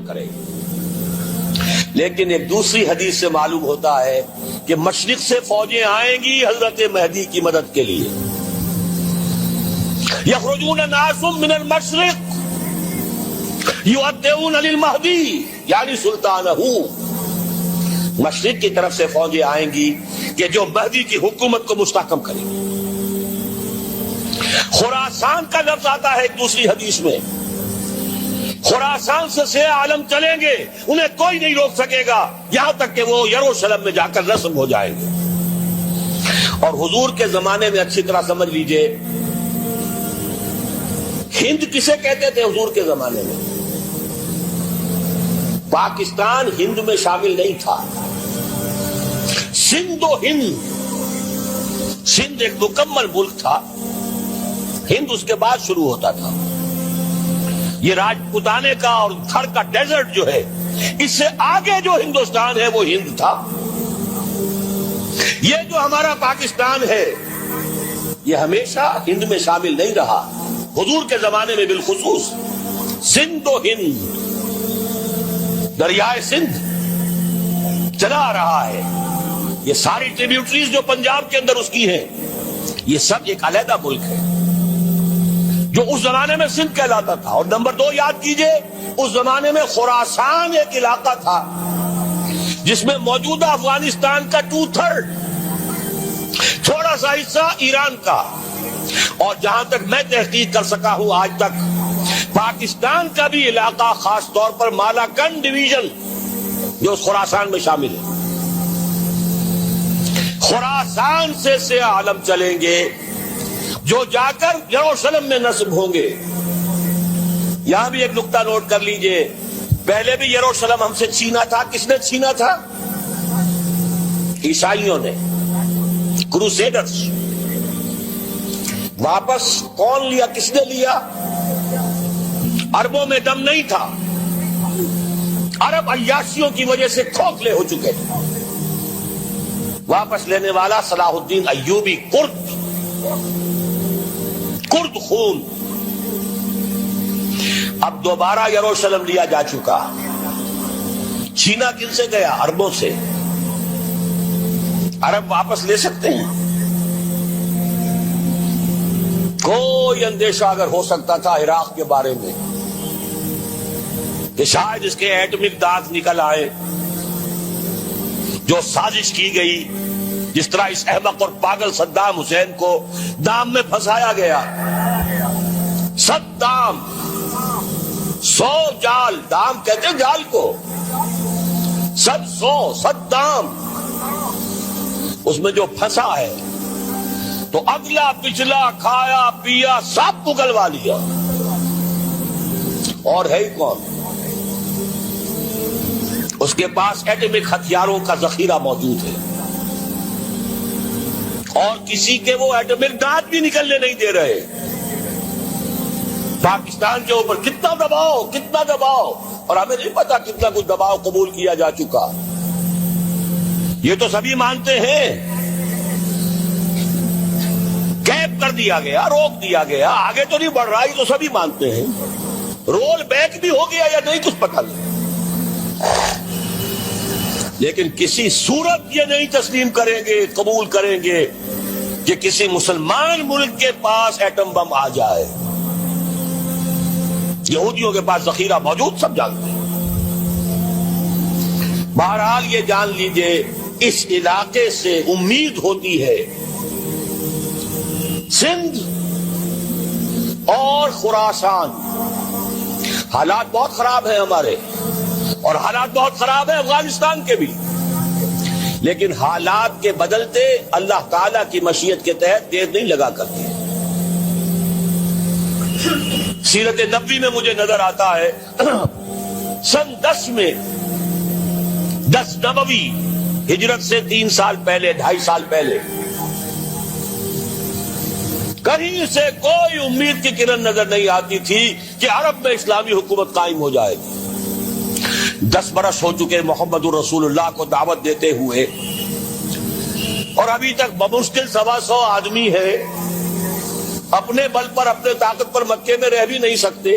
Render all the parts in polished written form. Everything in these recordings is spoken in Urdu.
کرے گی. لیکن ایک دوسری حدیث سے معلوم ہوتا ہے کہ مشرق سے فوجیں آئیں گی حضرت مہدی کی مدد کے لیے. یخرجون ناس من المشرق یؤدون للمہدی یعنی سلطانہ. مشرق کی طرف سے فوجیں آئیں گی کہ جو مہدی کی حکومت کو مستحکم کریں گی. خراسان کا لفظ آتا ہے ایک دوسری حدیث میں. خراسان سے سیاہ عالم چلیں گے, انہیں کوئی نہیں روک سکے گا یہاں تک کہ وہ یروشلم میں جا کر رسم ہو جائیں گے. اور حضور کے زمانے میں اچھی طرح سمجھ لیجئے, ہند کسے کہتے تھے حضور کے زمانے میں؟ پاکستان ہند میں شامل نہیں تھا. سندھ و ہند, سندھ ایک مکمل ملک تھا, ہند اس کے بعد شروع ہوتا تھا. یہ راجپوتانے کا اور تھر کا ڈیزرٹ جو ہے, اس سے آگے جو ہندوستان ہے وہ ہند تھا. یہ جو ہمارا پاکستان ہے یہ ہمیشہ ہند میں شامل نہیں رہا. حضور کے زمانے میں بالخصوص سندھ و ہند, دریائے سندھ چلا آ رہا ہے. یہ ساری ٹریبیوٹریز جو پنجاب کے اندر اس کی ہیں, یہ سب ایک علیحدہ ملک ہے جو اس زمانے میں سندھ کہلاتا تھا. اور نمبر 2 یاد کیجئے, اس زمانے میں خراسان ایک علاقہ تھا جس میں موجودہ افغانستان کا 2/3, تھوڑا سا حصہ ایران کا, اور جہاں تک میں تحقیق کر سکا ہوں آج تک پاکستان کا بھی علاقہ, خاص طور پر مالاکنڈ ڈویژن جو اس خراسان میں شامل ہے. خراسان سے سیاہ عالم چلیں گے جو جا کر یروشلم میں نصب ہوں گے. یہاں بھی ایک نقطہ نوٹ کر لیجئے, پہلے بھی یروشلم ہم سے چھینا تھا. کس نے چھینا تھا؟ عیسائیوں نے, کروسیڈرز. واپس کون لیا, کس نے لیا؟ عربوں میں دم نہیں تھا, عرب عیاشیوں کی وجہ سے کھوکھلے ہو چکے تھے. واپس لینے والا صلاح الدین ایوبی, کرد خون. اب دوبارہ یروشلم لیا جا چکا. چھینا کن سے گیا؟ عربوں سے. عرب واپس لے سکتے ہیں؟ کوئی اندیشہ اگر ہو سکتا تھا عراق کے بارے میں کہ شاید اس کے ایٹمک دانت نکل آئے, جو سازش کی گئی, جس طرح اس احمق اور پاگل صدام حسین کو دام میں پھنسایا گیا. صدام 100 جال, دام کہتے ہیں جال کو, 100 صدام, اس میں جو پھنسا ہے تو اگلا پچھلا کھایا پیا سب پگلوا لیا. اور ہے ہی کون؟ اس کے پاس ایٹمک ہتھیاروں کا ذخیرہ موجود ہے, اور کسی کے وہ ایٹمک دانت بھی نکلنے نہیں دے رہے. پاکستان کے اوپر کتنا دباؤ, اور ہمیں نہیں پتا کتنا کچھ دباؤ قبول کیا جا چکا. یہ تو سبھی مانتے ہیں. کیپ کر دیا گیا, روک دیا گیا, آگے تو نہیں بڑھ رہا, یہ تو سبھی مانتے ہیں. رول بیک بھی ہو گیا یا نہیں کچھ پتہ نہیں. لیکن کسی صورت یہ نہیں تسلیم کریں گے, قبول کریں گے کہ کسی مسلمان ملک کے پاس ایٹم بم آ جائے. یہودیوں کے پاس ذخیرہ موجود, سب جانتے ہیں. بہرحال یہ جان لیجئے, اس علاقے سے امید ہوتی ہے سندھ اور خراسان. حالات بہت خراب ہیں ہمارے, اور حالات بہت خراب ہیں افغانستان کے بھی, لیکن حالات کے بدلتے اللہ تعالیٰ کی مشیت کے تحت دیر نہیں لگا کرتے. سیرت نبوی میں مجھے نظر آتا ہے سن 10 میں, 10 نبوی, ہجرت سے 3 سال پہلے, 2.5 سال پہلے, کہیں سے کوئی امید کی کرن نظر نہیں آتی تھی کہ عرب میں اسلامی حکومت قائم ہو جائے گی. 10 برس ہو چکے محمد رسول اللہ کو دعوت دیتے ہوئے, اور ابھی تک بمشکل 125 آدمی ہے. اپنے بل پر, اپنے طاقت پر مکے میں رہ بھی نہیں سکتے.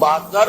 72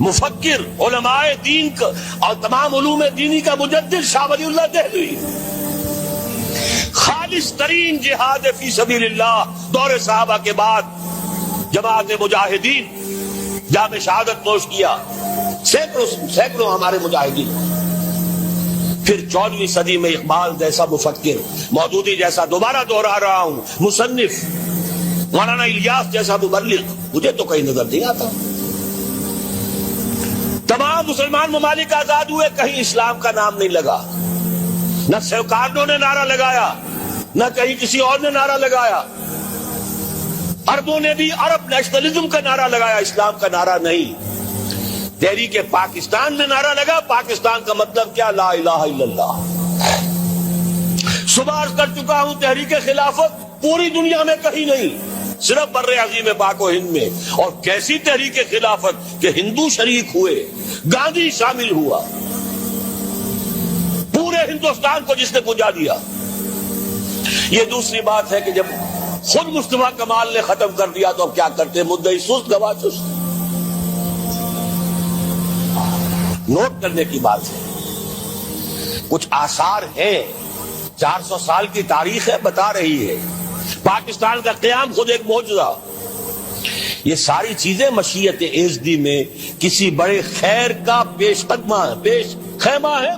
مفکر، علماء دین کا اور تمام علوم دینی کا مجدد شاہ ولی اللہ دہلوی، خالص ترین جہاد فی سبیل اللہ دور صحابہ کے بعد جماعت مجاہدین جام شہادت نوش کیا، سینکڑوں ہمارے مجاہدین. پھر 14ویں صدی میں اقبال جیسا مفکر، مودودی جیسا، دوبارہ دوہرا رہا ہوں، مصنف، مولانا الیاس جیسا مبلغ مجھے تو کہیں نظر نہیں آتا. تمام مسلمان ممالک آزاد ہوئے، کہیں اسلام کا نام نہیں لگا، نہ سرکاروں نے نعرہ لگایا، نہ کہیں کسی اور نے نعرہ لگایا. عربوں نے بھی عرب نیشنلزم کا نعرہ لگایا، اسلام کا نعرہ نہیں. تحریک پاکستان میں نعرہ لگا، پاکستان کا مطلب کیا؟ لا الہ الا اللہ. صبح عرض کر چکا ہوں، تحریک خلافت پوری دنیا میں کہیں نہیں، صرف بر عظیم پاک و ہند میں. اور کیسی تحریک خلافت کہ ہندو شریک ہوئے، گاندھی شامل ہوا، پورے ہندوستان کو جس نے پجا دیا. یہ دوسری بات ہے کہ جب خود مصطفیٰ کمال نے ختم کر دیا تو اب کیا کرتے؟ مدعی سست گواہ سست. نوٹ کرنے کی بات ہے، کچھ آثار ہیں، 400 سال کی تاریخ ہے، بتا رہی ہے پاکستان کا قیام خود ایک معجزہ. یہ ساری چیزیں مشیت ایزدی میں کسی بڑے خیر کا پیش خیمہ ہے،